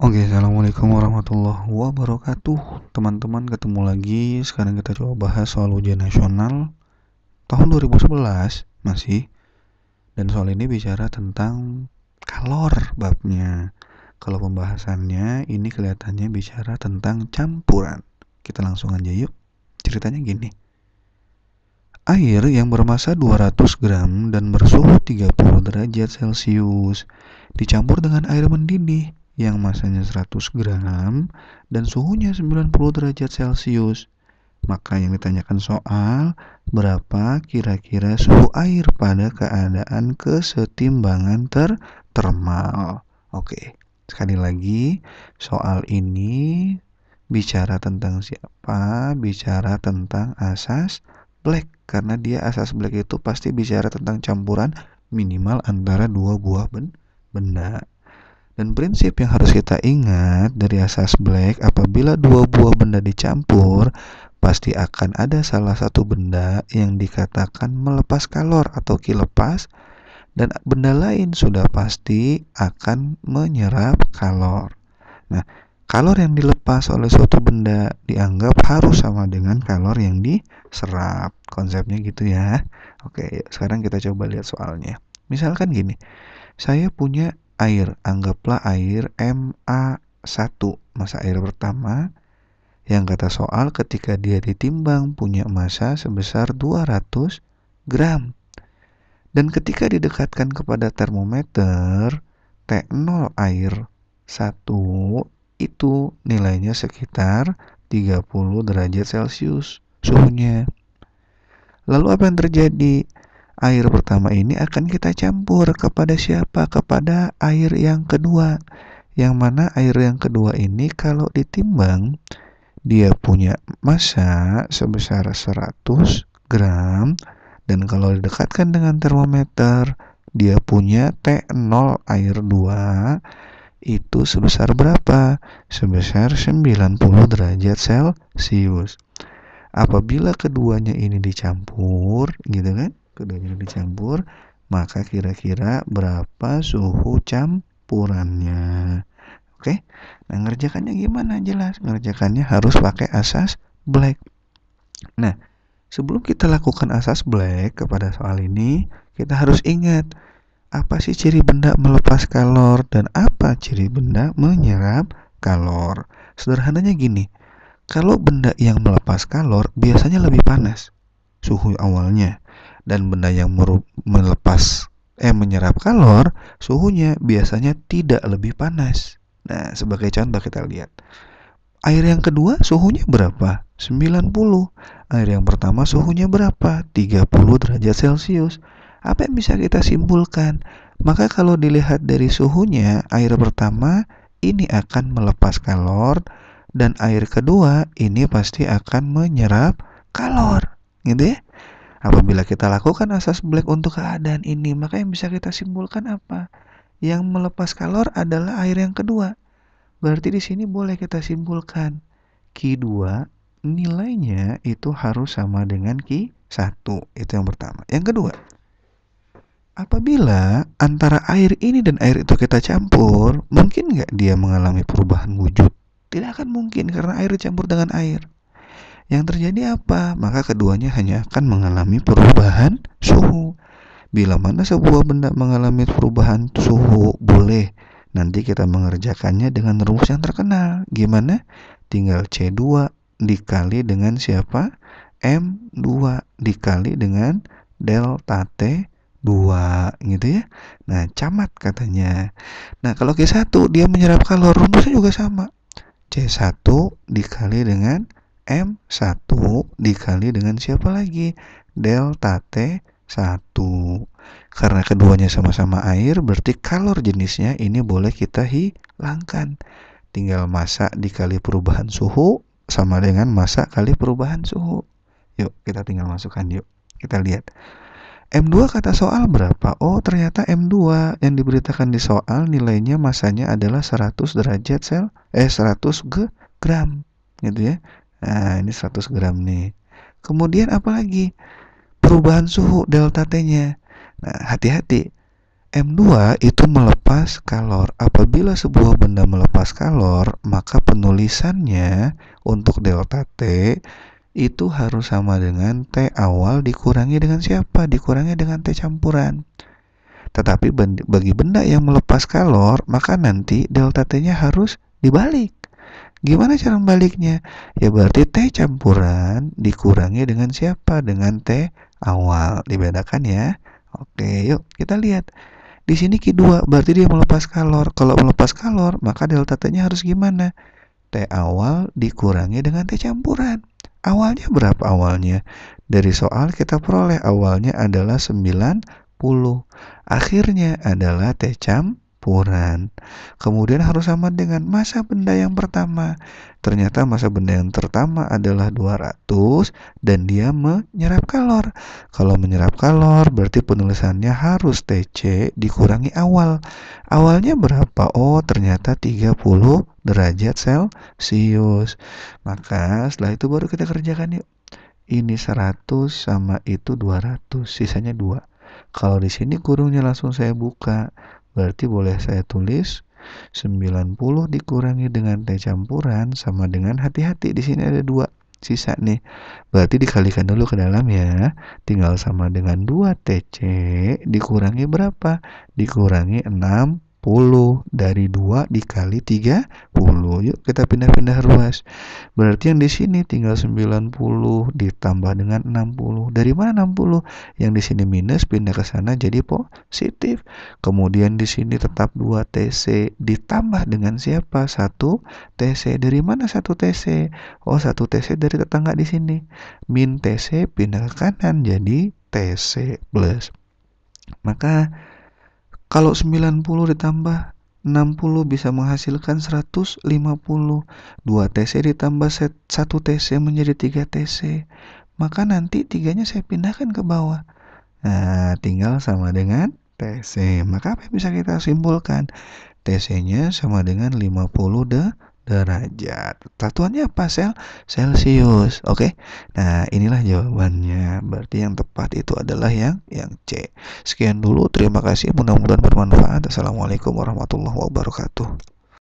Oke, assalamualaikum warahmatullahi wabarakatuh. Teman-teman, ketemu lagi. Sekarang kita coba bahas soal ujian nasional tahun 2011 masih. Dan soal ini bicara tentang kalor babnya. Kalau pembahasannya ini kelihatannya bicara tentang campuran. Kita langsung aja yuk. Ceritanya gini. Air yang bermassa 200 gram dan bersuhu 30 derajat Celcius dicampur dengan air mendidih yang massanya 100 gram dan suhunya 90 derajat Celcius. Maka yang ditanyakan soal, berapa kira-kira suhu air pada keadaan kesetimbangan termal. Oke, sekali lagi, soal ini bicara tentang siapa? Bicara tentang asas Black. Karena dia asas Black itu pasti bicara tentang campuran minimal antara dua buah benda. Dan prinsip yang harus kita ingat dari asas Black, apabila dua buah benda dicampur, pasti akan ada salah satu benda yang dikatakan melepas kalor atau kilepas, dan benda lain sudah pasti akan menyerap kalor. Nah, kalor yang dilepas oleh suatu benda dianggap harus sama dengan kalor yang diserap. Konsepnya gitu ya. Oke, sekarang kita coba lihat soalnya. Misalkan gini, saya punya air, anggaplah air MA1, massa air pertama, yang kata soal ketika dia ditimbang punya massa sebesar 200 gram. Dan ketika didekatkan kepada termometer, T0 air 1 itu nilainya sekitar 30 derajat Celcius suhunya. Lalu apa yang terjadi? Air pertama ini akan kita campur kepada siapa? Kepada air yang kedua. Yang mana air yang kedua ini kalau ditimbang, dia punya massa sebesar 100 gram. Dan kalau didekatkan dengan termometer, dia punya T0 air 2 itu sebesar berapa? Sebesar 90 derajat Celcius. Apabila keduanya ini dicampur, gitu kan? Keduanya dicampur, maka kira-kira berapa suhu campurannya? Oke? Nah, ngerjakannya gimana? Jelas. Ngerjakannya harus pakai asas Black. Nah, sebelum kita lakukan asas Black kepada soal ini, kita harus ingat apa sih ciri benda melepas kalor dan apa ciri benda menyerap kalor. Sederhananya gini, kalau benda yang melepas kalor biasanya lebih panas suhu awalnya, dan benda yang menyerap kalor suhunya biasanya tidak lebih panas. Nah, sebagai contoh kita lihat. Air yang kedua suhunya berapa? 90. Air yang pertama suhunya berapa? 30 derajat Celcius. Apa yang bisa kita simpulkan? Maka kalau dilihat dari suhunya, air pertama ini akan melepas kalor, dan air kedua ini pasti akan menyerap kalor. Gitu ya? Apabila kita lakukan asas Black untuk keadaan ini, maka yang bisa kita simpulkan apa? Yang melepas kalor adalah air yang kedua. Berarti di sini boleh kita simpulkan Q2 nilainya itu harus sama dengan Q1. Itu yang pertama. Yang kedua, apabila antara air ini dan air itu kita campur, mungkin nggak dia mengalami perubahan wujud? Tidak akan mungkin karena air dicampur dengan air. Yang terjadi apa? Maka keduanya hanya akan mengalami perubahan suhu. Bila mana sebuah benda mengalami perubahan suhu, boleh nanti kita mengerjakannya dengan rumus yang terkenal. Gimana? Tinggal C2 dikali dengan siapa? M2 dikali dengan delta T2 gitu ya. Nah, camat katanya. Nah, kalau Q1 dia menyerap kalor, rumusnya juga sama. C1 dikali dengan M1 dikali dengan siapa lagi? Delta T1. Karena keduanya sama-sama air, berarti kalor jenisnya ini boleh kita hilangkan. Tinggal massa dikali perubahan suhu sama dengan massa kali perubahan suhu. Yuk, kita tinggal masukkan yuk. Kita lihat. M2 kata soal berapa? Oh, ternyata M2 yang diberitakan di soal nilainya massanya adalah 100 derajat 100 gram. Gitu ya. Nah, ini 100 gram nih. Kemudian apa lagi? Perubahan suhu delta T-nya. Nah, hati-hati. M2 itu melepas kalor. Apabila sebuah benda melepas kalor, maka penulisannya untuk delta T itu harus sama dengan T awal dikurangi dengan siapa? Dikurangi dengan T campuran. Tetapi bagi benda yang melepas kalor, maka nanti delta T-nya harus dibalik. Gimana cara membaliknya? Ya berarti T campuran dikurangi dengan siapa? Dengan T awal. Dibedakan ya. Oke, yuk kita lihat. Di sini Q2 berarti dia melepas kalor. Kalau melepas kalor, maka delta T-nya harus gimana? T awal dikurangi dengan T campuran. Awalnya berapa awalnya? Dari soal kita peroleh awalnya adalah 90. Akhirnya adalah T campuran. Kemudian harus sama dengan massa benda yang pertama. Ternyata massa benda yang pertama adalah 200 dan dia menyerap kalor. Kalau menyerap kalor berarti penulisannya harus TC dikurangi awal. Awalnya berapa? Oh, ternyata 30 derajat Celcius. Maka setelah itu baru kita kerjakan yuk. Ini 100 sama itu 200, sisanya 2. Kalau di sini kurungnya langsung saya buka, berarti boleh saya tulis 90 dikurangi dengan T campuran sama dengan, hati-hati di sini ada 2 sisa nih. Berarti dikalikan dulu ke dalam ya. Tinggal sama dengan 2TC dikurangi berapa? Dikurangi 60. Dari 2 dikali 30. Yuk kita pindah-pindah ruas. Berarti yang di sini tinggal 90 ditambah dengan 60. Dari mana 60? Yang di sini minus pindah ke sana jadi positif. Kemudian di sini tetap 2TC ditambah dengan siapa? 1TC. Dari mana 1TC? Oh, 1TC dari tetangga di sini. Min TC pindah ke kanan jadi TC plus. Maka kalau 90 ditambah 60 bisa menghasilkan 150. 2TC ditambah 1TC menjadi 3TC. Maka nanti 3-nya saya pindahkan ke bawah. Nah, tinggal sama dengan TC. Maka apa yang bisa kita simpulkan? TC-nya sama dengan 50 derajat. Satuannya apa? Celcius. Oke. Nah, inilah jawabannya. Berarti yang tepat itu adalah yang C. Sekian dulu. Terima kasih. Mudah-mudahan bermanfaat. Assalamualaikum warahmatullahi wabarakatuh.